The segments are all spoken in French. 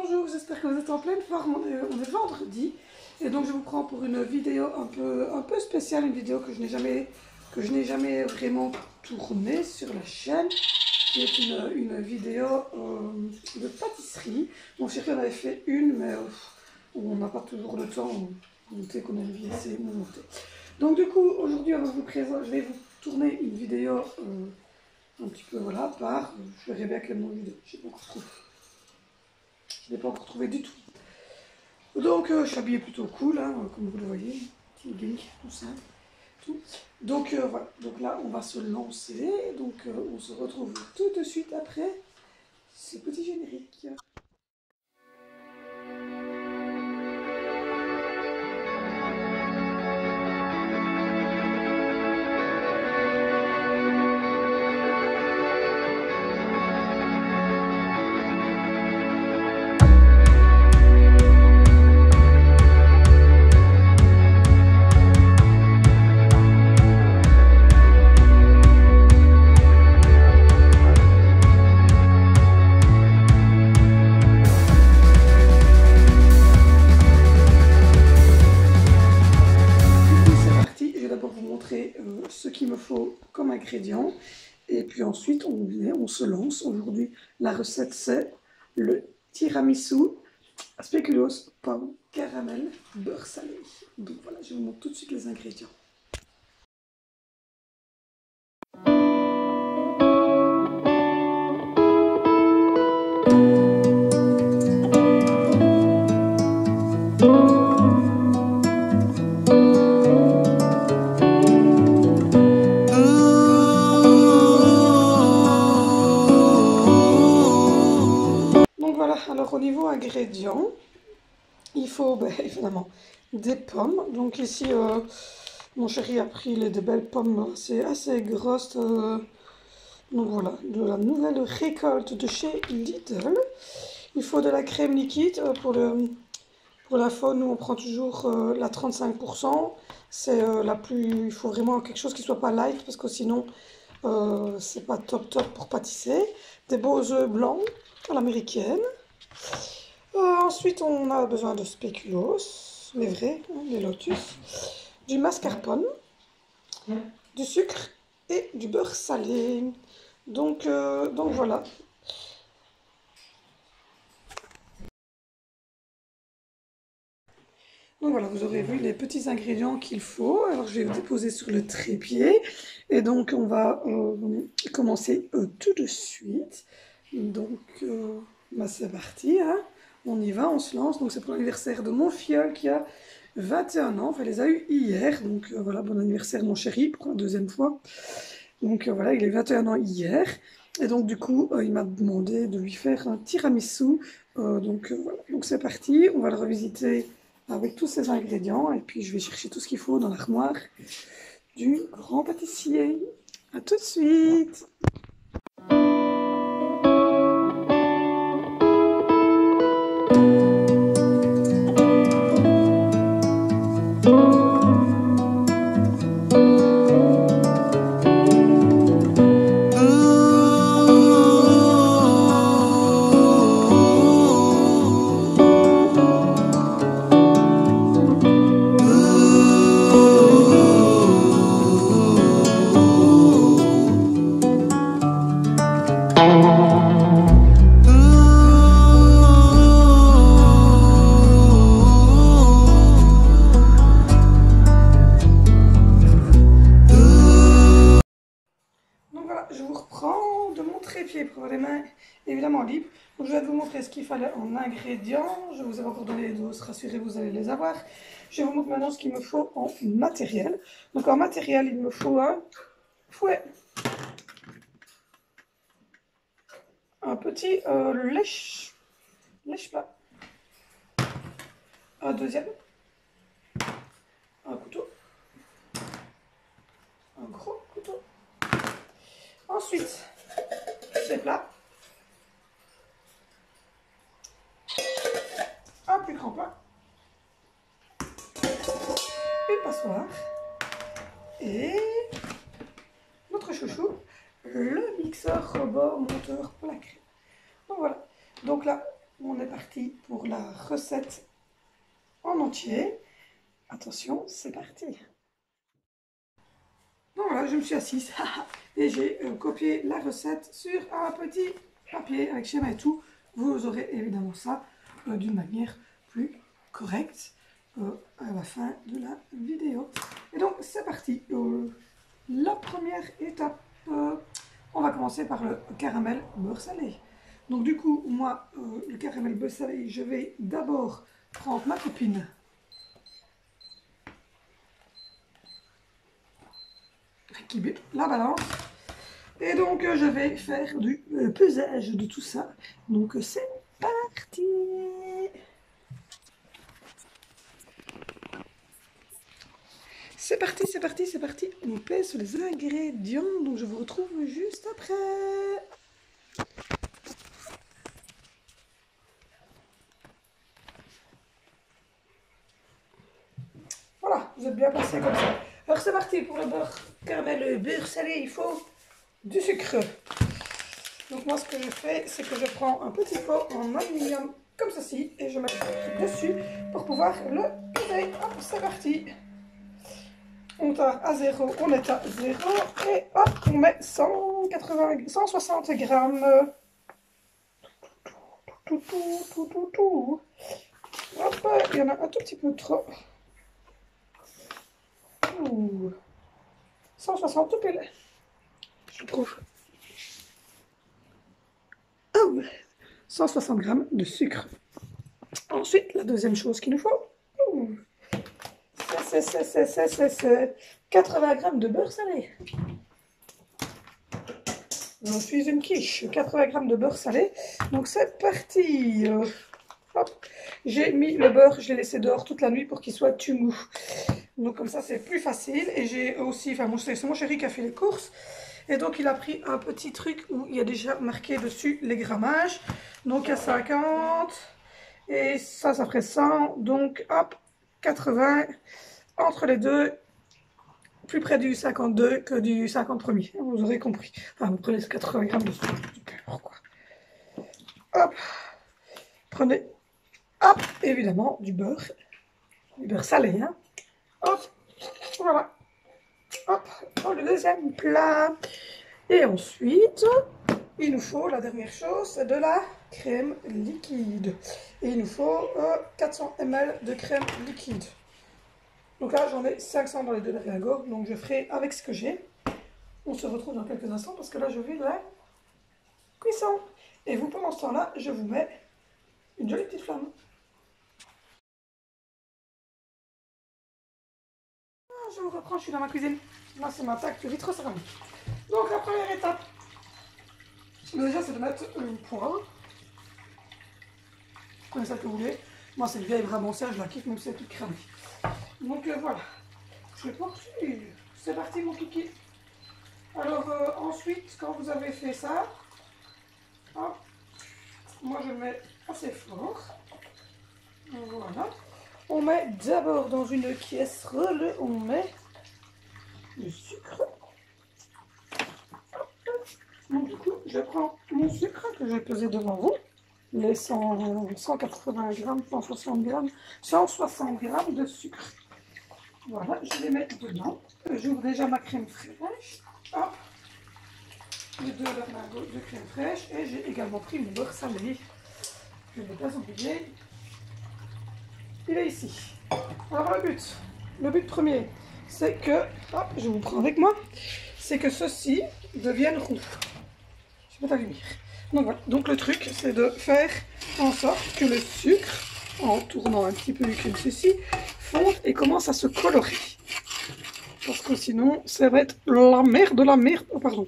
Bonjour, j'espère que vous êtes en pleine forme, on est vendredi et donc je vous prends pour une vidéo un peu spéciale, une vidéo que je n'ai jamais vraiment tournée sur la chaîne, qui est une vidéo de pâtisserie. Mon chéri en avait fait une, mais on n'a pas toujours le temps, on sait qu'on a une vie assez montée. Donc du coup, aujourd'hui je vais vous tourner une vidéo un petit peu, voilà, je verrai bien quel nom de vidéo, je n'ai pas encore trouvé du tout. Donc je suis habillée plutôt cool, hein, comme vous le voyez, petit gink, tout ça, tout. Donc voilà, donc là on va se lancer, donc on se retrouve tout de suite après ce petit générique. Ce qu'il me faut comme ingrédients et puis ensuite on se lance. Aujourd'hui la recette c'est le tiramisu spéculoos pomme caramel beurre salé. Donc voilà, je vous montre tout de suite les ingrédients. Alors au niveau ingrédients, il faut évidemment des pommes. Donc ici, mon chéri a pris des belles pommes assez grosses. Donc voilà, de la nouvelle récolte de chez Lidl. Il faut de la crème liquide. Pour l'info, nous on prend toujours la 35%. C'est la plus... Il faut vraiment quelque chose qui soit pas light parce que sinon c'est pas top pour pâtisser. Des beaux œufs blancs à l'américaine. Ensuite, on a besoin de spéculoos, les vrais, hein, les lotus, du mascarpone, du sucre et du beurre salé. Donc voilà. Donc voilà, vous aurez vu les petits ingrédients qu'il faut. Alors je vais vous déposer sur le trépied. Et donc on va commencer tout de suite. Donc c'est parti, hein. On y va, on se lance. Donc c'est pour l'anniversaire de mon filleul qui a 21 ans. Enfin, il les a eu hier. Donc voilà, bon anniversaire mon chéri pour la deuxième fois. Donc voilà, il a 21 ans hier. Et donc du coup, il m'a demandé de lui faire un tiramisu. Donc voilà, donc c'est parti. On va le revisiter avec tous ces ingrédients. Et puis je vais chercher tout ce qu'il faut dans l'armoire du grand pâtissier. A tout de suite. Je vous reprends de mon trépied pour avoir les mains évidemment libres. Donc je vais vous montrer ce qu'il fallait en ingrédients. Je vous ai encore donné les doses, rassurez, vous allez les avoir. Je vous montre maintenant ce qu'il me faut en matériel. Donc en matériel, il me faut un fouet, un petit lèche-plat, un deuxième, un couteau, un gros couteau. Ensuite, des plats, un plus grand plat, une passoire et notre chouchou, le mixeur rebord monteur pour la crème. Donc voilà. Donc là, on est parti pour la recette en entier. Attention, c'est parti. Bon, voilà, je me suis assise et j'ai copié la recette sur un petit papier avec schéma et tout. Vous aurez évidemment ça d'une manière plus correcte à la fin de la vidéo. Et donc, c'est parti. La première étape, on va commencer par le caramel beurre salé. Donc du coup, moi, le caramel beurre salé, je vais d'abord prendre ma copine qui la balance. Et donc, je vais faire du pesage de tout ça. Donc, c'est parti. C'est parti, c'est parti, c'est parti. On pèse les ingrédients. Donc, je vous retrouve juste après. Voilà, vous êtes bien passé comme ça. Alors c'est parti pour le beurre caramel beurre salé, il faut du sucre. Donc moi ce que je fais, c'est que je prends un petit pot en aluminium comme ceci et je mets le truc dessus pour pouvoir le peser. Hop, c'est parti. On part à 0, on est à 0 et hop, on met 160 grammes. Tout. Hop, il y en a un tout petit peu trop. 160 tout pile, je trouve. Oh, 160 grammes de sucre. Ensuite, la deuxième chose qu'il nous faut, c'est 80 grammes de beurre salé. Je suis une quiche, 80 grammes de beurre salé. Donc c'est parti. Hop. J'ai mis le beurre, je l'ai laissé dehors toute la nuit pour qu'il soit tout mou. Donc comme ça c'est plus facile. Et j'ai aussi, enfin c'est mon chéri qui a fait les courses. Et donc il a pris un petit truc où il y a déjà marqué dessus les grammages. Donc il y a 50 et ça ferait 100. Donc hop, 80 entre les deux. Plus près du 52 que du 50 premier. Vous aurez compris. Enfin, vous prenez 80 grammes de sucre. Pourquoi? Hop. Prenez, hop, évidemment, du beurre salé, hein. Hop, voilà. Hop, dans le deuxième plat. Et ensuite, il nous faut, la dernière chose, c'est de la crème liquide. Et il nous faut 400 ml de crème liquide. Donc là, j'en ai 500 dans les deux berlingots, donc je ferai avec ce que j'ai. On se retrouve dans quelques instants parce que là, je vais de la cuisson. Et vous, pendant ce temps-là, je vous mets une jolie petite flamme. Je vous reprends, je suis dans ma cuisine. Là, c'est ma plaque de vitrocéramique. Donc, la première étape, déjà, c'est de mettre une poêle. Comme ça que vous voulez. Moi, c'est une vieille brabançère, je la kiffe, même si c'est toute cramée. Donc, voilà. Je poursuis. C'est parti, mon kiki. Alors, ensuite, quand vous avez fait ça, hop, moi, je mets assez fort. Voilà. On met d'abord dans une casserole, on met du sucre. Donc du coup, je prends mon sucre que je vais peser devant vous. Les 180 grammes, 160 grammes, 160 grammes de sucre. Voilà, je les mets dedans. J'ouvre déjà ma crème fraîche. Hop, les deux berlingots de crème fraîche. Et j'ai également pris mon beurre salé. Je ne vais pas oublier. Il est ici. Alors le but premier, c'est que, hop, je vous prends avec moi, c'est que ceci devienne roux. Je vais mettre la lumière. Donc voilà, donc le truc, c'est de faire en sorte que le sucre, en tournant un petit peu comme ceci, fonde et commence à se colorer. Parce que sinon, ça va être la merde de la merde. Oh, pardon.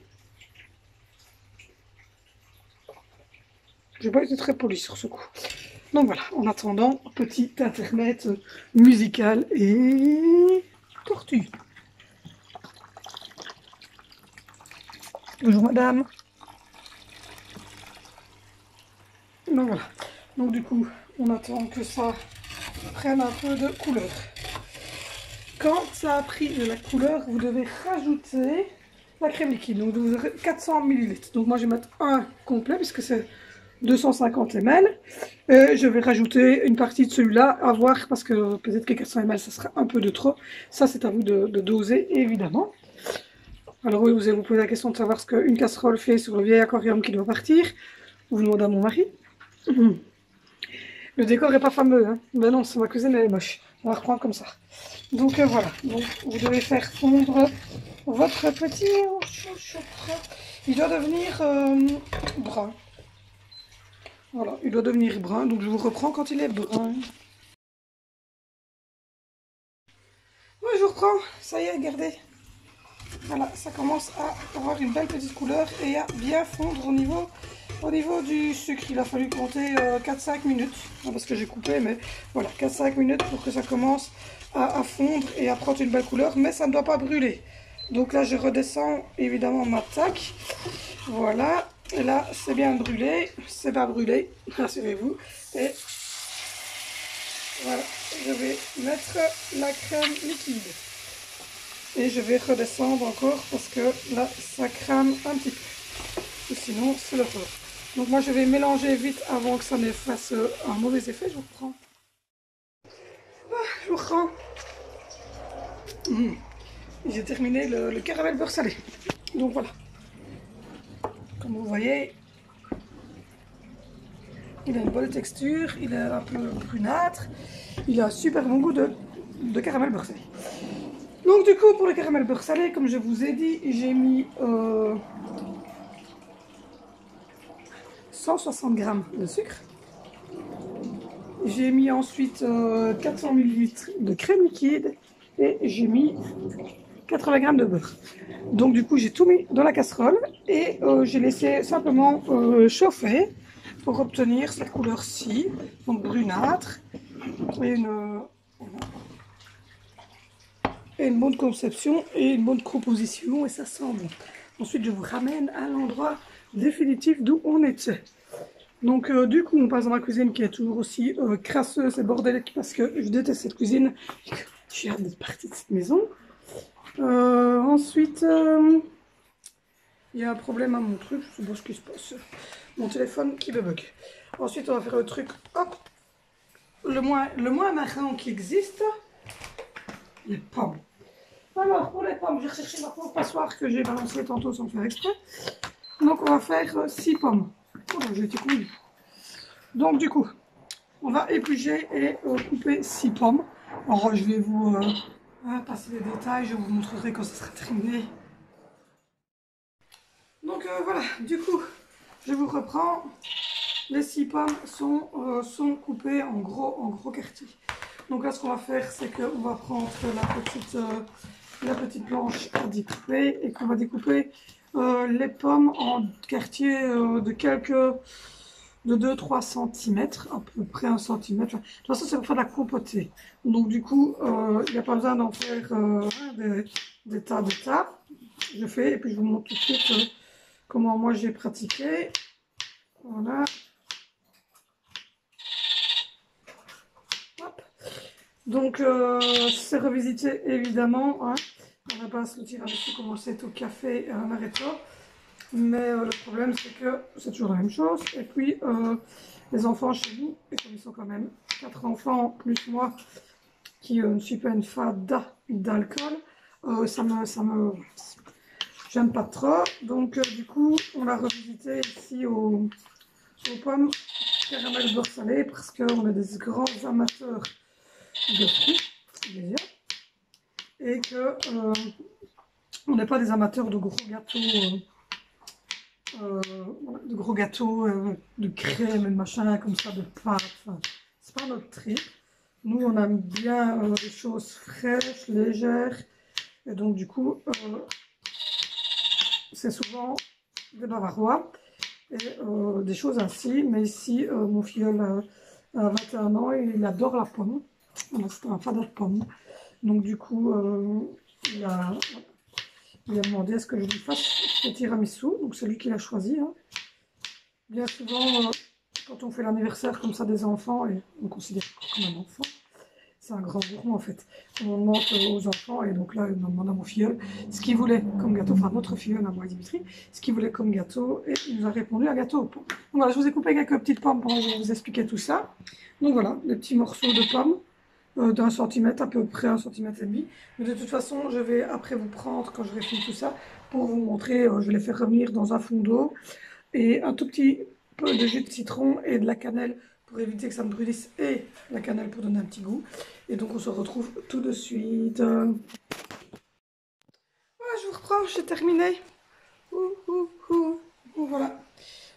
Je n'ai pas été très poli sur ce coup. Donc voilà, en attendant, petit internet musical et tortue. Bonjour madame. Donc voilà, donc du coup, on attend que ça prenne un peu de couleur. Quand ça a pris de la couleur, vous devez rajouter la crème liquide. Donc vous aurez 400 ml. Donc moi je vais mettre un complet puisque c'est 250 ml. Je vais rajouter une partie de celui-là, à voir, parce que peut-être que 400 ml, ça sera un peu de trop. Ça, c'est à vous de doser, évidemment. Alors oui, vous allez vous poser la question de savoir ce qu'une casserole fait sur le vieil aquarium qui doit partir. Vous demandez à mon mari. Le décor n'est pas fameux, hein. Ben non, c'est ma cuisine, elle est moche. On va reprendre comme ça. Donc voilà, donc, vous devez faire fondre votre petit chouchoute. Il doit devenir brun. Voilà, il doit devenir brun, donc je vous reprends quand il est brun. Oui, je vous reprends, ça y est, regardez. Voilà, ça commence à avoir une belle petite couleur et à bien fondre au niveau du sucre. Il a fallu compter 4-5 minutes, parce que j'ai coupé, mais voilà, 4-5 minutes pour que ça commence à fondre et à prendre une belle couleur, mais ça ne doit pas brûler. Donc là, je redescends évidemment ma taque. Voilà, et là, c'est bien brûlé, c'est pas brûlé, rassurez-vous. Et voilà, je vais mettre la crème liquide. Et je vais redescendre encore parce que là, ça crame un petit peu. Sinon, c'est le feu. Donc moi, je vais mélanger vite avant que ça ne fasse un mauvais effet. Je vous reprends. Je vous reprends. J'ai terminé le caramel beurre salé. Donc voilà. Comme vous voyez, il a une bonne texture, il est un peu brunâtre, il a un super bon goût de caramel beurre salé. Donc du coup, pour le caramel beurre salé, comme je vous ai dit, j'ai mis 160 g de sucre. J'ai mis ensuite 400 ml de crème liquide et j'ai mis 80 g de beurre. Donc du coup, j'ai tout mis dans la casserole et j'ai laissé simplement chauffer pour obtenir cette couleur-ci, donc brunâtre et une bonne conception et une bonne composition, et ça sent bon. Ensuite, je vous ramène à l'endroit définitif d'où on était. Donc du coup, on passe dans ma cuisine qui est toujours aussi crasseuse et bordélique parce que je déteste cette cuisine. J'ai hâte d'être partie de cette maison. Ensuite, il y a un problème à mon truc, je sais pas ce qui se passe. Mon téléphone qui bug. Ensuite, on va faire le truc, hop, le moins marrant qui existe, les pommes. Alors, pour les pommes, j'ai recherché ma pauvre passoire que j'ai balancée tantôt sans faire exprès. Donc, on va faire 6 pommes. Oh, j'ai été cool. Donc, du coup, on va éplucher et couper 6 pommes. Alors, je vais vous passer les détails, je vous montrerai quand ce sera terminé. Donc, voilà, du coup, je vous reprends. Les 6 pommes sont coupées en gros quartiers. Donc là, ce qu'on va faire, c'est qu'on va prendre la petite planche à découper et qu'on va découper les pommes en quartiers de 2-3 cm, à peu près 1 cm. De toute façon, c'est pour faire de la compotée. Donc du coup, il n'y a pas besoin d'en faire des tas. Je fais et puis je vous montre tout de suite comment moi j'ai pratiqué. Voilà. Hop. Donc, c'est revisité évidemment. Hein. À la base, le tiramisu commençait au café et à l'amaretto. Mais le problème, c'est que c'est toujours la même chose. Et puis, les enfants chez nous, et comme ils sont quand même 4 enfants plus moi, qui ne suis pas une fada d'alcool, j'aime pas trop. Donc, du coup, on l'a revisité ici aux pommes caramel beurre salé parce qu'on est des grands amateurs de fruits déjà et que on n'est pas des amateurs de gros gâteaux, de crème et de machin comme ça, de pâte. Enfin, c'est pas notre trip. Nous, on aime bien les choses fraîches, légères, et donc du coup, c'est souvent des bavarois et des choses ainsi. Mais ici, mon filleul a 21 ans et il adore la pomme. C'est un fada de pomme. Donc du coup, il a demandé à ce que je lui fasse ce tiramisu. Donc c'est lui qui l'a choisi. Hein. Bien souvent, quand on fait l'anniversaire comme ça des enfants, et on considère comme un enfant, c'est un grand gourmand en fait. On demande aux enfants, et donc là, on demande à mon filleul ce qu'il voulait comme gâteau, enfin notre filleul à moi, Dimitri, ce qu'il voulait comme gâteau, et il nous a répondu un gâteau aux pommes. Donc voilà, je vous ai coupé quelques petites pommes pendant que je vous expliquais tout ça. Donc voilà, des petits morceaux de pommes. D'1 centimètre, à peu près 1,5 cm. Mais de toute façon, je vais après vous prendre, quand j'aurai fini tout ça, pour vous montrer, je vais les faire revenir dans un fond d'eau et un tout petit peu de jus de citron et de la cannelle pour éviter que ça me brûlisse et la cannelle pour donner un petit goût. Et donc on se retrouve tout de suite. Voilà, je vous reprends, j'ai terminé. Voilà.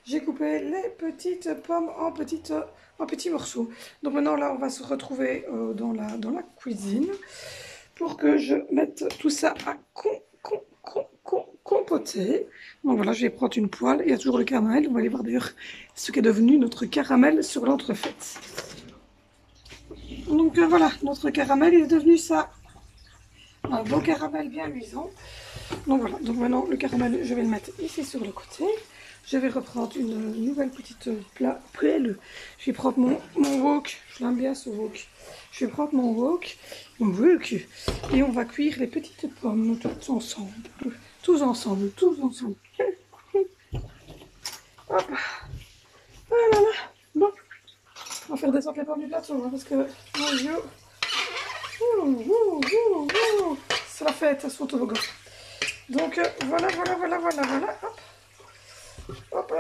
J'ai coupé les petites pommes en petits morceaux. Donc maintenant, là, on va se retrouver dans la cuisine pour que je mette tout ça à compoter. Donc voilà, je vais prendre une poêle. Il y a toujours le caramel. On va aller voir d'ailleurs ce qu'est devenu notre caramel sur l'entrefaite. Donc voilà, notre caramel, il est devenu ça. Un beau caramel bien luisant. Donc voilà, donc maintenant, le caramel, je vais le mettre ici sur le côté. Je vais reprendre une nouvelle petite poêle. Je vais prendre mon wok. Je l'aime bien ce wok. Je vais prendre mon wok. Et on va cuire les petites pommes toutes ensemble. Tous ensemble. Hop. Voilà. Bon. On va faire descendre les pommes du plateau. Hein, parce que, mon Dieu. C'est la fête à son toboggan. Donc, voilà. Hop. Hop.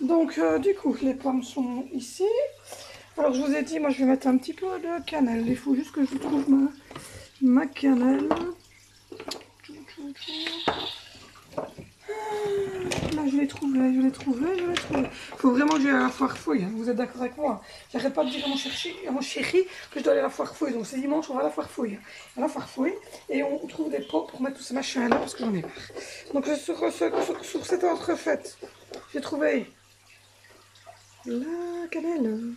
Donc, du coup, les pommes sont ici. Alors, je vous ai dit, moi, je vais mettre un petit peu de cannelle. Il faut juste que je trouve ma cannelle. Là, je l'ai trouvé. Il faut vraiment que j'aille à la foire fouille. Hein. Vous êtes d'accord avec moi? J'arrête pas de dire à mon chéri que je dois aller à la foire fouille. Donc, c'est dimanche, on va à la foire fouille. À la foire fouille. Et on trouve des pots pour mettre tous ces machins là parce que j'en ai marre. Donc, sur cette entrefaite, j'ai trouvé la cannelle.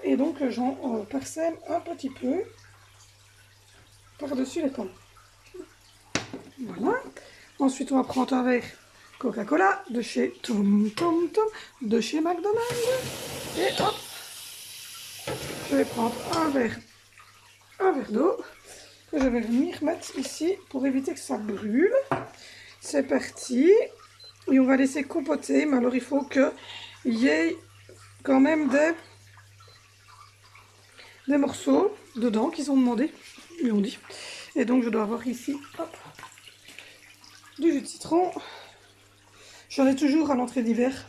Et donc, j'en parsème un petit peu par-dessus les pommes. Voilà. Ensuite, on va prendre un verre Coca-Cola de chez Tom, de chez McDonald's. Et hop, je vais prendre un verre d'eau que je vais venir mettre ici pour éviter que ça brûle. C'est parti. Et on va laisser compoter. Mais alors, il faut qu'il y ait quand même des morceaux dedans qu'ils ont demandé. Ils ont dit. Et donc, je dois avoir ici, hop, du jus de citron. J'en ai toujours à l'entrée d'hiver.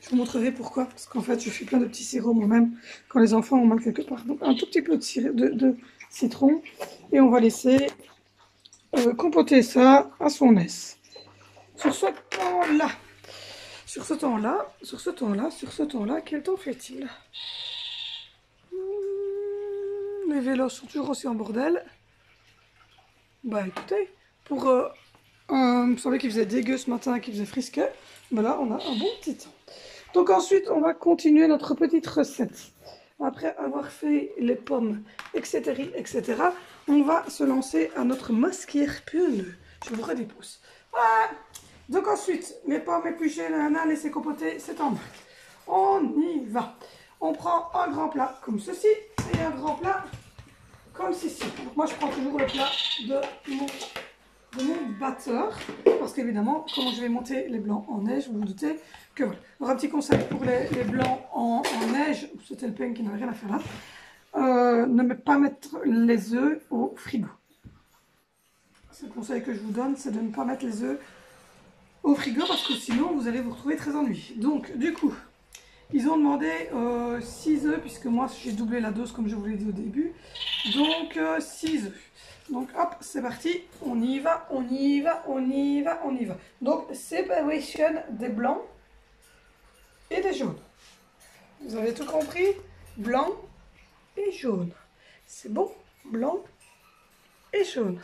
Je vous montrerai pourquoi. Parce qu'en fait, je fais plein de petits sirops moi-même quand les enfants ont mal quelque part. Donc, un tout petit peu de citron. Et on va laisser compoter ça à son aise. Sur ce temps-là, quel temps fait-il? Les vélos sont toujours aussi en bordel. Bah écoutez, pour il me semblait qu'il faisait dégueu ce matin, qu'il faisait frisquet. Ben là, on a un bon petit temps. Donc ensuite, on va continuer notre petite recette. Après avoir fait les pommes, etc., on va se lancer à notre mascarpone. Je vous redépousse. Voilà. Donc ensuite, les pommes épluchées, laissez compoter, c'est en bas. On y va. On prend un grand plat comme ceci et un grand plat comme ceci. Donc moi, je prends toujours le plat de mon batteur, parce qu'évidemment, comment je vais monter les blancs en neige, vous vous doutez que voilà. Alors un petit conseil pour les blancs en neige, c'était le pain qui n'avait rien à faire là, ne pas mettre les œufs au frigo. C'est le conseil que je vous donne, c'est de ne pas mettre les œufs au frigo, parce que sinon vous allez vous retrouver très ennuyé. Donc du coup, ils ont demandé 6 œufs, puisque moi j'ai doublé la dose comme je vous l'ai dit au début, donc 6 œufs. Donc hop, c'est parti, on y va. Donc séparation des blancs et des jaunes. Vous avez tout compris? Blanc et jaune. C'est bon? Blanc et jaune.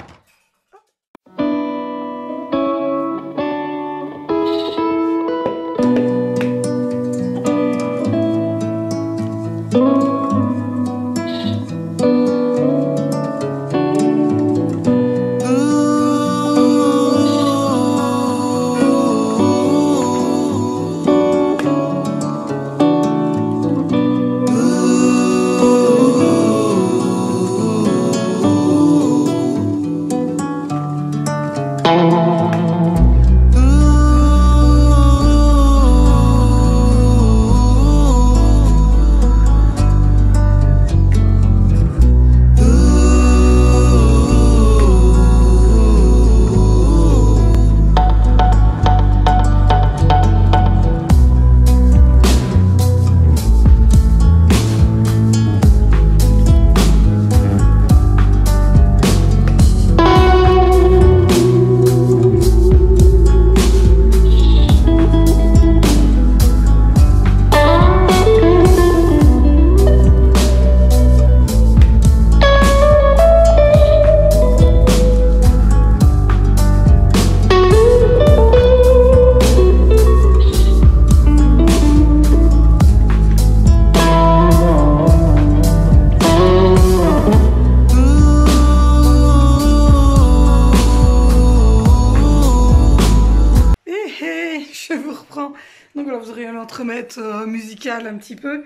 l'entremètre musical un petit peu.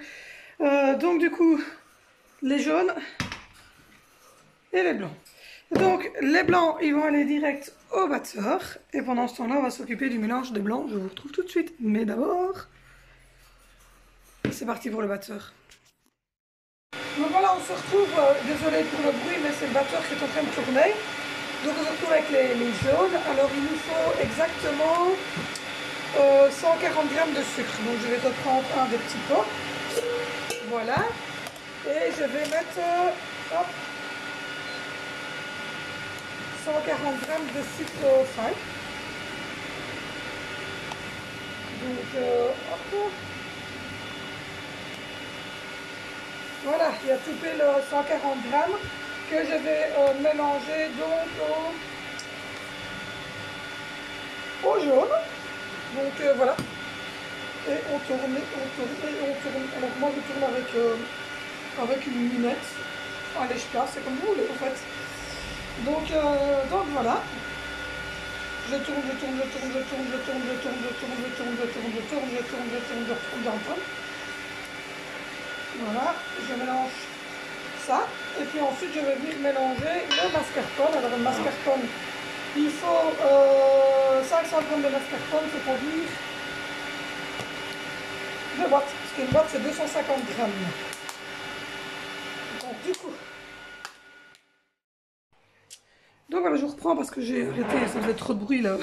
Donc du coup, les jaunes et les blancs. Donc les blancs, ils vont aller direct au batteur. Et pendant ce temps-là, on va s'occuper du mélange des blancs. Je vous retrouve tout de suite. Mais d'abord, c'est parti pour le batteur. Donc voilà, on se retrouve, désolé pour le bruit, mais c'est le batteur qui est en train de tourner. Donc on se retrouve avec les jaunes. Alors il nous faut exactement 140 g de sucre. Donc je vais reprendre un des petits pots. Voilà. Et je vais mettre hop, 140 g de sucre fin. Donc hop. Voilà, il y a tout pile 140 g que je vais mélanger donc au jaune. Donc voilà. Et on tourne, on tourne, et on tourne. Alors moi je tourne avec une lunette. Un lèche-plat, c'est comme vous voulez en fait. Donc voilà. Je tourne, je tourne, je tourne, je tourne, je tourne, je tourne, je tourne, je tourne, je tourne, je tourne, je tourne, je tourne, je tourne dans le temps. Voilà, je mélange ça. Et puis ensuite je vais venir mélanger le mascarpone. Alors le mascarpone, il faut 500 g de mascarpone, c'est-à-dire 2 boîtes. Parce qu'une boîte c'est 250 g. Donc du coup. Donc voilà, je reprends parce que j'ai arrêté, ça faisait trop de bruit là,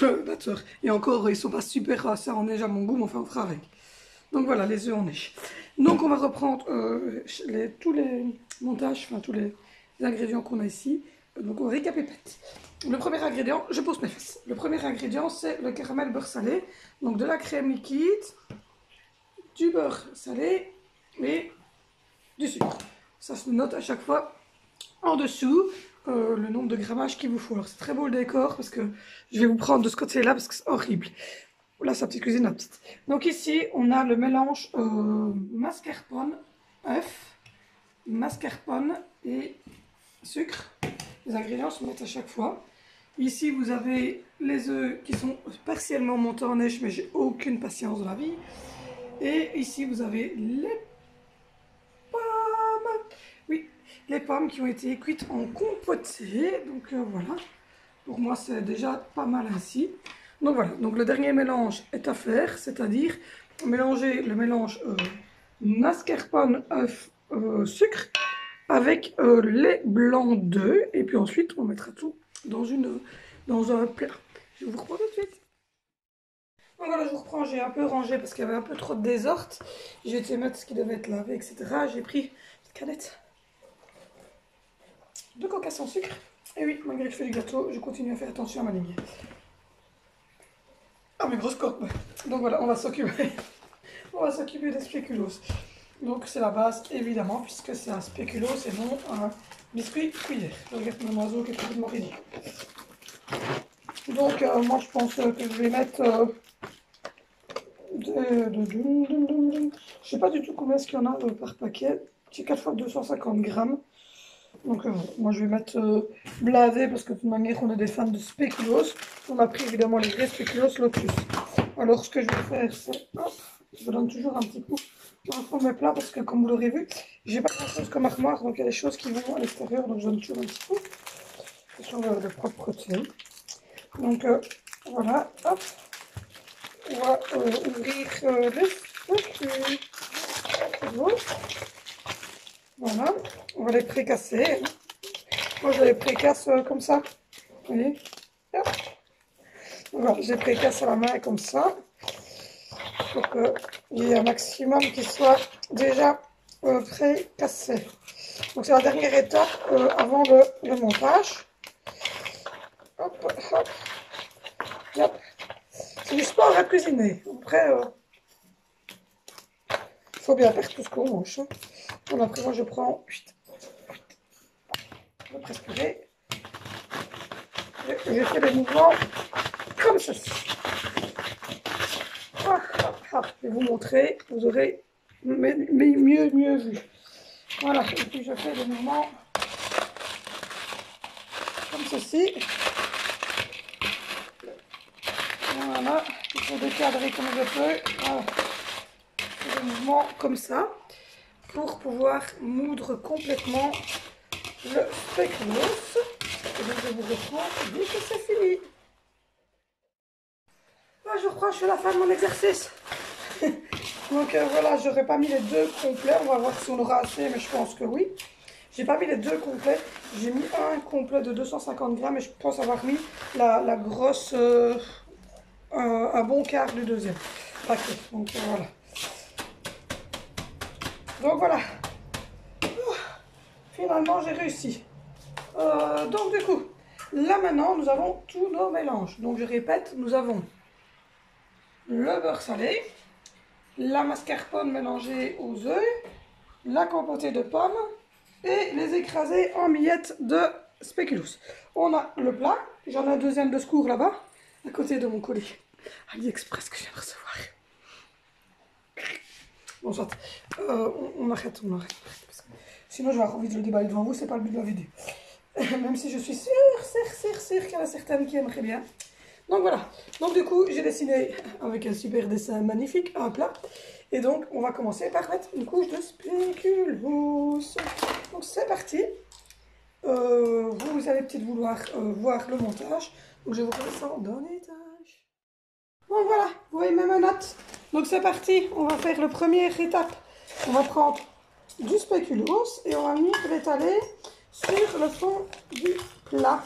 le batteur. Et encore, ils sont pas super, ça en neige à mon goût, mais enfin on fera avec. Donc voilà, les œufs en neige. Donc on va reprendre tous les montages, enfin tous les ingrédients qu'on a ici. Donc on récapitule. Le premier ingrédient, je pose mes fesses. Le premier ingrédient, c'est le caramel beurre salé. Donc de la crème liquide, du beurre salé et du sucre. Ça se note à chaque fois en dessous. Le nombre de grammages qu'il vous faut. Alors c'est très beau le décor parce que je vais vous prendre de ce côté-là parce que c'est horrible. Là, sa petite cuisine, la petite. Donc ici, on a le mélange mascarpone, œuf, mascarpone et sucre. Les ingrédients se mettent à chaque fois. Ici, vous avez les œufs qui sont partiellement montés en neige, mais j'ai aucune patience de la vie. Et ici, vous avez les pommes. Oui, les pommes qui ont été cuites en compotée. Donc voilà. Pour moi, c'est déjà pas mal ainsi. Donc voilà, donc le dernier mélange est à faire, c'est-à-dire mélanger le mélange mascarpone, œuf, sucre avec les blancs d'œufs. Et puis ensuite, on mettra tout dans un plat. Je vous reprends tout de suite. Donc voilà, je vous reprends, j'ai un peu rangé parce qu'il y avait un peu trop de désordre. J'ai été mettre ce qui devait être lavé, etc. J'ai pris une canette de coca sans sucre. Et oui, malgré que je fais du gâteau, je continue à faire attention à ma ligne. Ah, mes grosses cordes. Donc voilà, on va s'occuper des spéculoos. Donc c'est la base, évidemment, puisque c'est un spéculoos et non un biscuit cuillère. Je regarde mon oiseau qui est complètement ridicule. Donc moi je pense que je vais mettre... je sais pas du tout combien est-ce qu'il y en a par paquet. C'est 4 fois 250 grammes. Donc moi je vais mettre bladé parce que de toute manière on est des fans de spéculoos. On a pris évidemment les vrais spéculoos Lotus. Alors ce que je vais faire c'est, hop, je donne toujours un petit coup dans mes plats parce que comme vous l'aurez vu, j'ai pas grand chose comme armoire, donc il y a des choses qui vont à l'extérieur, donc je donne toujours un petit coup. Question de propreté. Donc voilà, hop, on va ouvrir les spéculoos. Voilà, on va les précasser. Moi je les précasse comme ça. Vous voyez? Voilà, je les précasse à la main comme ça. Pour qu'il y ait un maximum qui soit déjà précassé. Donc c'est la dernière étape avant le montage. Hop, hop. Hop. C'est du sport à cuisiner. Après, il faut bien faire tout ce qu'on mange. Bon, après moi je prends... Je vais respirer. Je fais des mouvements comme ceci. Je vais vous montrer, vous aurez mieux vu. Voilà, et puis je fais des mouvements comme ceci. Voilà, pour décadrer comme je peux. Voilà. Des mouvements comme ça pour pouvoir moudre complètement le spéculoos. Et donc je vous reprends dès que c'est fini. Là, je crois que je suis à la fin de mon exercice. Donc voilà, j'aurais pas mis les deux complets. On va voir si on aura assez, mais je pense que oui. J'ai pas mis les deux complets. J'ai mis un complet de 250 grammes et je pense avoir mis la grosse, un bon quart du deuxième paquet. Donc voilà. Donc voilà. Finalement, j'ai réussi. Donc du coup, là maintenant, nous avons tous nos mélanges. Donc je répète, nous avons le beurre salé, la mascarpone mélangée aux œufs, la compotée de pommes et les écrasés en miettes de spéculoos. On a le plat, j'en ai un deuxième de secours là-bas, à côté de mon colis AliExpress que je viens de recevoir. Bon, soit, on arrête. Sinon, je vais avoir envie de le déballer devant vous, c'est pas le but de la vidéo. Même si je suis sûre qu'il y en a certaines qui aimeraient bien. Donc voilà. Donc du coup, j'ai dessiné avec un super dessin magnifique un plat. Et donc, on va commencer par mettre une couche de spéculoos. Donc c'est parti. Vous allez peut-être vouloir voir le montage. Donc je vous fais ça dans les tâches. Bon voilà, vous voyez même ma note. Donc c'est parti, on va faire la première étape. On va prendre du spéculoos et on va venir l'étaler sur le fond du plat.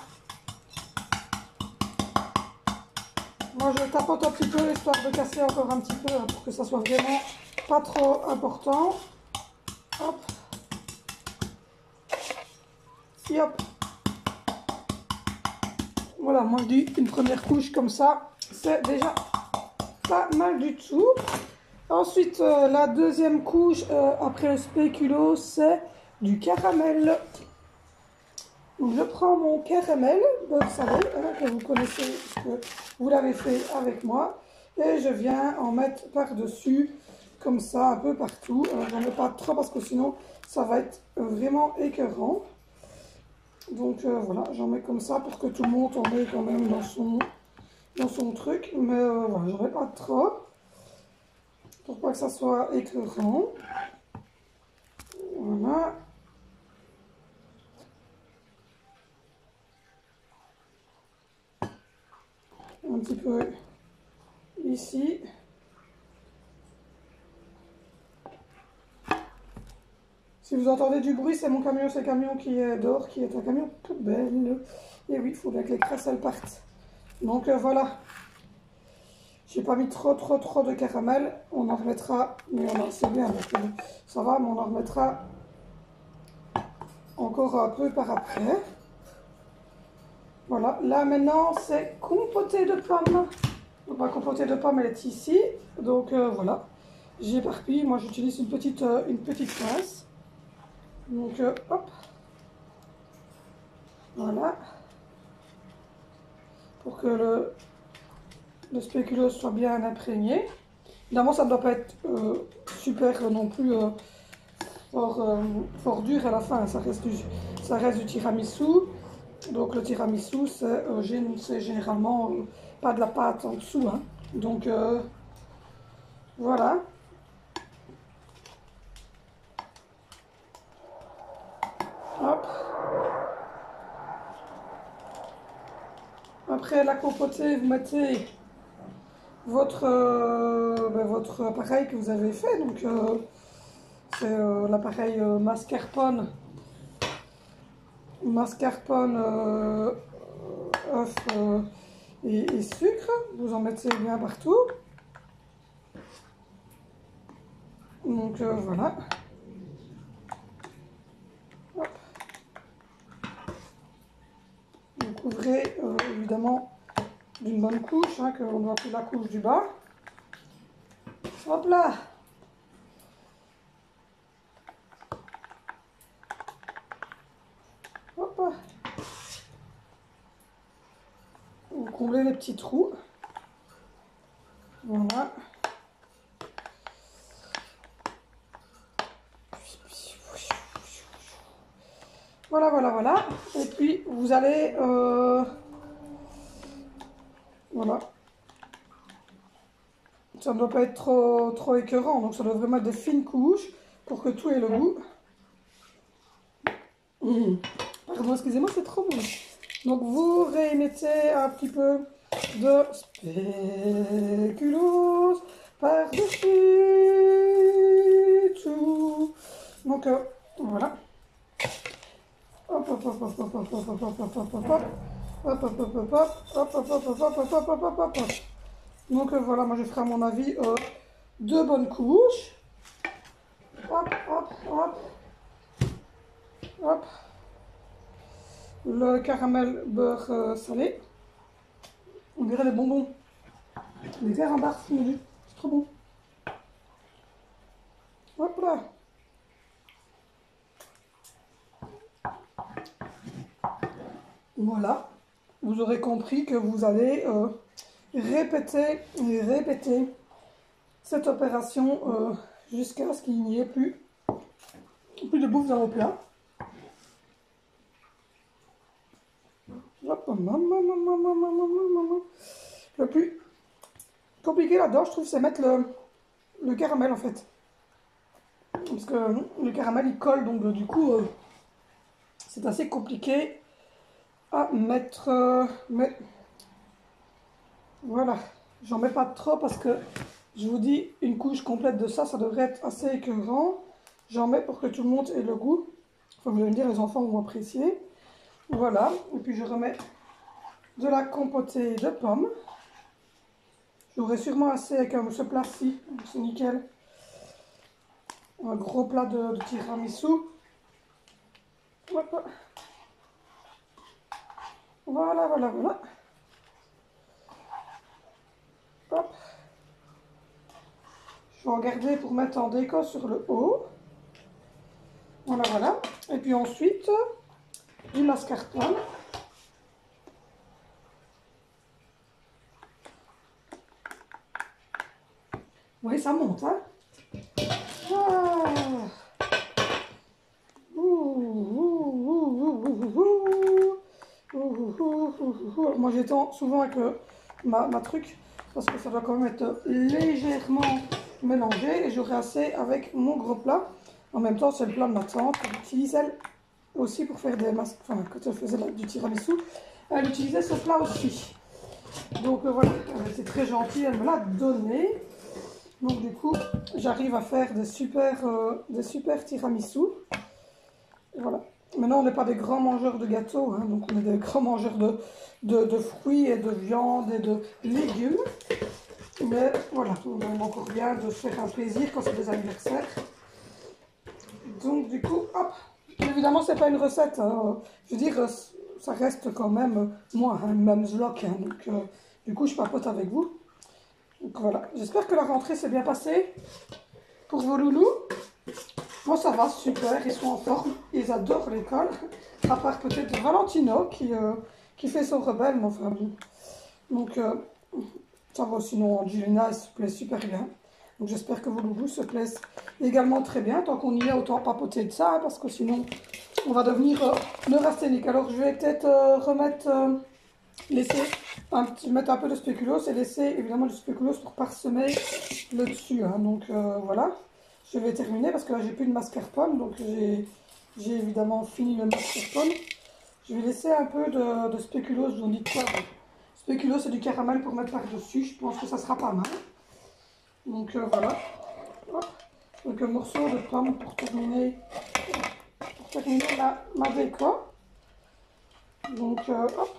Moi je tapote un petit peu histoire de casser encore un petit peu pour que ça soit vraiment pas trop important. Hop. Et hop. Voilà, moi je dis une première couche comme ça, c'est déjà pas mal du tout. Ensuite, la deuxième couche après le spéculoos, c'est du caramel. Donc, je prends mon caramel, beurre salé, que vous connaissez, que vous l'avez fait avec moi. Et je viens en mettre par-dessus, comme ça, un peu partout. Alors, j'en mets pas trop parce que sinon, ça va être vraiment écœurant. Donc, voilà, j'en mets comme ça pour que tout le monde en ait quand même dans son truc. Mais voilà, j'en mets pas trop. Pour pas que ça soit écœurant. Voilà. Un petit peu ici. Si vous entendez du bruit, c'est mon camion, c'est le camion qui est dehors, qui est un camion poubelle. Et oui, il faut bien que les crasses elles partent. Donc voilà. J'ai pas mis trop de caramel. On en remettra, mais on en c'est bien, donc, ça va, mais on en remettra encore un peu par après. Voilà, là maintenant c'est compotée de pommes. Donc ma compotée de pommes elle est ici. Donc voilà, j'éparpille. Moi j'utilise une petite pince. Donc hop, voilà, pour que le spéculoos soit bien imprégné. Évidemment ça ne doit pas être super non plus fort dur à la fin. Ça reste du tiramisu. Donc le tiramisu, c'est généralement pas de la pâte en dessous. Hein. Donc voilà. Hop. Après la compotée, vous mettez votre appareil que vous avez fait. Donc c'est l'appareil mascarpone. Mascarpone, œuf et sucre. Vous en mettez bien partout. Donc voilà. Hop. Vous couvrez évidemment d'une bonne couche, hein, qu'on doit plus la couche du bas. Hop là. Hop. Vous comblez les petits trous. Voilà. Voilà. Et puis, vous allez... voilà. ça ne doit pas être trop écœurant, donc ça doit vraiment être des fines couches pour que tout ait le goût. Pardon, excusez-moi, c'est trop bon. Donc vous rémettez un petit peu de spéculoos par-dessus tout. Donc voilà. Hop, hop, hop, hop, hop, hop, hop, hop, hop, hop, hop, hop, hop. Hop, hop, hop, hop, hop, hop, hop, hop, hop, hop, hop, hop, hop, hop, hop. Donc voilà, moi je ferai à mon avis deux bonnes couches. Hop, hop, hop. Hop. Le caramel beurre salé. On dirait des bonbons. Des carambars fondus. C'est trop bon. Hop là. Voilà. Vous aurez compris que vous allez répéter et répéter cette opération jusqu'à ce qu'il n'y ait plus de bouffe dans vos plats. Le plus compliqué là-dedans, je trouve, c'est mettre le caramel en fait. Parce que le caramel il colle, donc du coup, c'est assez compliqué à mettre. Mais voilà, j'en mets pas trop parce que je vous dis, une couche complète de ça, ça devrait être assez écœurant. J'en mets pour que tout le monde ait le goût. Enfin, vous allez me dire, les enfants vont apprécier. Voilà, et puis je remets de la compotée de pommes. J'aurai sûrement assez avec ce plat-ci, c'est nickel. Un gros plat de tiramisu. Hop. Voilà, voilà, voilà. Hop. Je vais en garder pour mettre en déco sur le haut. Voilà, voilà. Et puis ensuite, du mascarpone. Oui, ça monte, hein. Ah. Alors, moi j'étends souvent avec ma truc parce que ça doit quand même être légèrement mélangé et j'aurai assez avec mon gros plat. En même temps, c'est le plat de ma tante. Elle utilise elle aussi pour faire des masques. Enfin, quand elle faisait du tiramisu, elle utilisait ce plat aussi. Donc voilà, c'est très gentil, elle me l'a donné. Donc du coup, j'arrive à faire des super tiramisu. Et voilà. Maintenant, on n'est pas des grands mangeurs de gâteaux, hein, donc on est des grands mangeurs de fruits et de viande et de légumes. Mais voilà, on aime encore bien de se faire un plaisir quand c'est des anniversaires. Donc du coup, hop. Évidemment, c'est pas une recette. Hein. Je veux dire, ça reste quand même moi, un mum's vlog. Hein, donc du coup, je papote avec vous. Donc voilà, j'espère que la rentrée s'est bien passée pour vos loulous. Moi ça va, super, ils sont en forme, ils adorent l'école. À part peut-être Valentino qui fait son rebelle, mais enfin bon. Donc ça va, sinon Angelina elle se plaît super bien. Donc j'espère que vos loulous se plaisent également très bien. Tant qu'on y est, autant papoter de ça, hein, parce que sinon on va devenir neurasthénique. Alors je vais peut-être mettre un peu de spéculoos et laisser évidemment du spéculoos pour parsemer le dessus. Hein. Donc voilà, je vais terminer parce que là j'ai plus de mascarpone, donc j'ai évidemment fini le mascarpone. Je vais laisser un peu de spéculoos, je vous dis quoi. Spéculoos c'est du caramel pour mettre par-dessus, je pense que ça sera pas mal. Donc voilà. Hop. Donc un morceau de pomme pour terminer ma déco. Donc hop.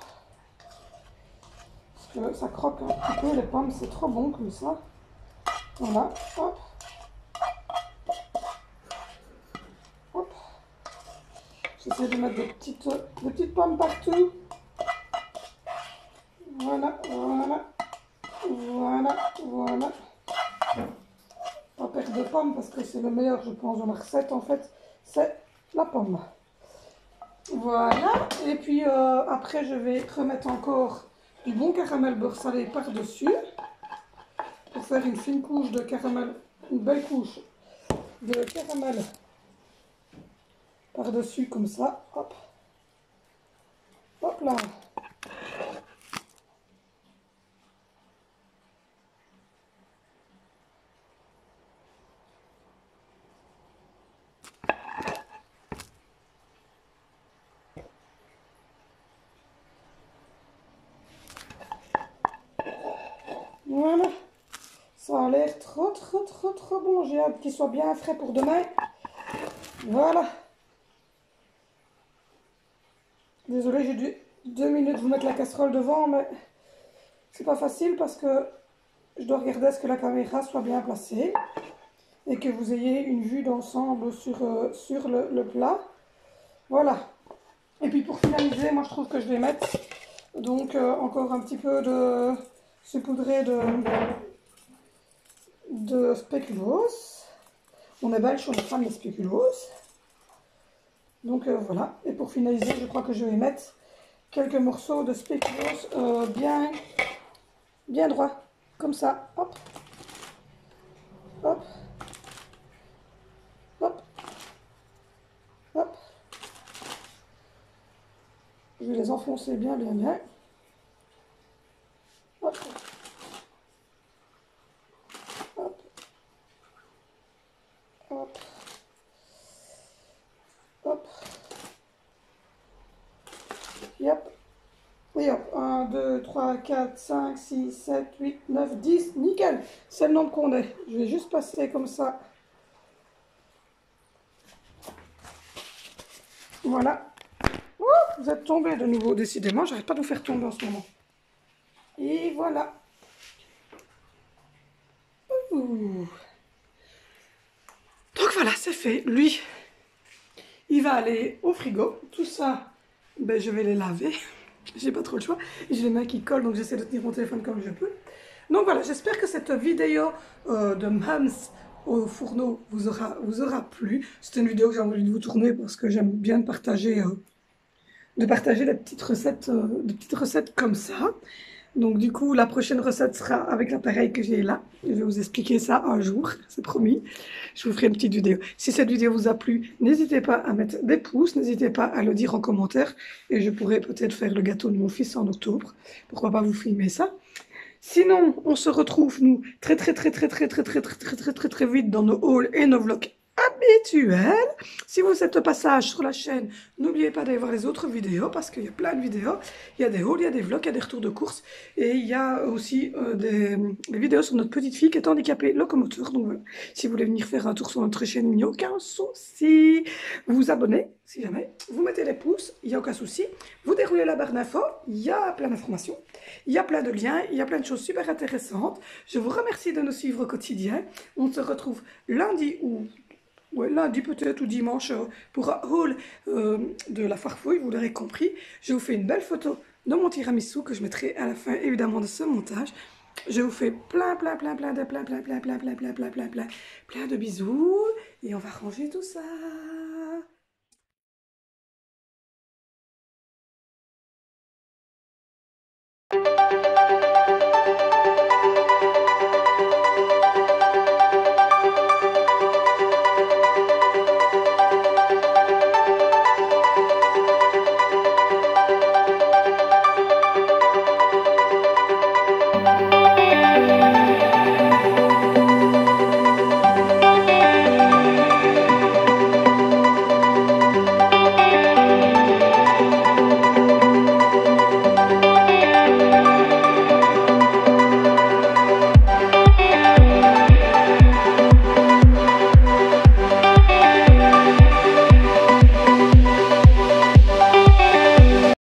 Parce que ça croque un petit peu les pommes, c'est trop bon comme ça. Voilà, hop. Hop. J'essaie de mettre des petites pommes partout. Voilà, voilà. Voilà, voilà. Pas perdre de pommes parce que c'est le meilleur, je pense, de la recette en fait. C'est la pomme. Voilà. Et puis après, je vais remettre encore du bon caramel beurre salé par-dessus pour faire une fine couche de caramel, une belle couche de caramel par-dessus comme ça, hop, hop là. Voilà. Ça a l'air trop bon. J'ai hâte qu'il soit bien frais pour demain. Voilà. Désolée, j'ai dû 2 minutes vous mettre la casserole devant, mais c'est pas facile parce que je dois regarder à ce que la caméra soit bien placée et que vous ayez une vue d'ensemble sur le plat. Voilà. Et puis pour finaliser, moi je trouve que je vais mettre donc encore un petit peu de saupoudré de spéculoos. On est belge, on est fan des spéculoos. Donc voilà. Et pour finaliser, je crois que je vais mettre quelques morceaux de spéculoos bien droits. Comme ça. Hop. Hop. Hop. Hop. Je vais les enfoncer bien. Hop. Hop. Hop. Hop. Yep. Et hop. 1, 2, 3, 4, 5, 6, 7, 8, 9, 10. Nickel. C'est le nombre qu'on est. Je vais juste passer comme ça. Voilà. Ouh, vous êtes tombés de nouveau. Décidément, j'arrête pas de vous faire tomber en ce moment. Et voilà. Ouh. Donc voilà, c'est fait. Lui, il va aller au frigo. Tout ça, ben, je vais les laver. J'ai pas trop le choix. J'ai les mains qui collent, donc j'essaie de tenir mon téléphone comme je peux. Donc voilà, j'espère que cette vidéo de Mams au fourneau vous aura plu. C'était une vidéo que j'ai envie de vous tourner parce que j'aime bien partager des petites recettes comme ça. Donc du coup, la prochaine recette sera avec l'appareil que j'ai là. Je vais vous expliquer ça un jour, c'est promis. Je vous ferai une petite vidéo. Si cette vidéo vous a plu, n'hésitez pas à mettre des pouces, n'hésitez pas à le dire en commentaire. Et je pourrai peut-être faire le gâteau de mon fils en octobre. Pourquoi pas vous filmer ça. Sinon, on se retrouve, nous, très vite dans nos hauls et nos vlogs habituels. Si vous êtes au passage sur la chaîne, n'oubliez pas d'aller voir les autres vidéos parce qu'il y a plein de vidéos. Il y a des hauls, il y a des vlogs, il y a des retours de course et il y a aussi des vidéos sur notre petite fille qui est handicapée locomoteur. Donc voilà, si vous voulez venir faire un tour sur notre chaîne, il n'y a aucun souci. Vous vous abonnez si jamais, vous mettez les pouces, il n'y a aucun souci. Vous déroulez la barre d'infos, il y a plein d'informations, il y a plein de liens, il y a plein de choses super intéressantes. Je vous remercie de nous suivre au quotidien. On se retrouve lundi ou... ouais, lundi peut-être ou dimanche pour un haul de la foire fouille, vous l'aurez compris. Je vous fais une belle photo de mon tiramisu que je mettrai à la fin évidemment de ce montage. Je vous fais plein de bisous et on va ranger tout ça.